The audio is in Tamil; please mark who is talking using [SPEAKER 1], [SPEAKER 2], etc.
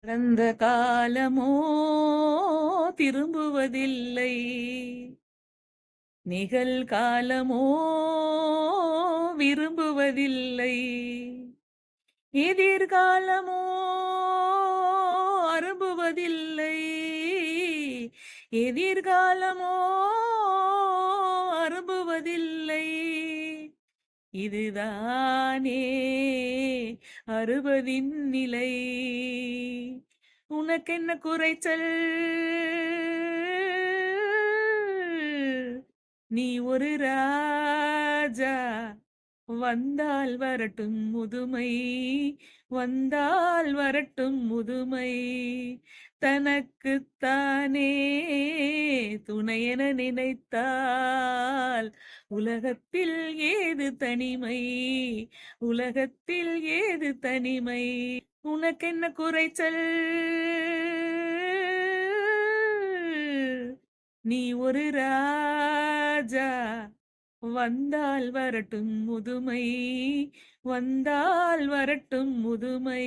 [SPEAKER 1] கடந்த காலமோ திரும்புவதில்லை, நிகழ்காலமோ விரும்புவதில்லை, எதிர்காலமோ அரும்புவதில்லை, எதிர்காலமோ அரும்புவதில்லை. இதுதானே அறுபதின் நிலை. உனக்கென்ன குறைச்சல்? நீ ஒரு ராஜா. வந்தால் வரட்டும் முதுமை, வந்தால் வரட்டும் முதுமை. தனக்குத்தானே துணையென நினைத்தால் உலகத்தில் ஏது தனிமை, உலகத்தில் ஏது தனிமை. உனக்கென்ன குறைச்சல்? நீ ஒரு ராஜா. வந்தால் வரட்டும் முதுமை, வந்தால் வரட்டும் முதுமை.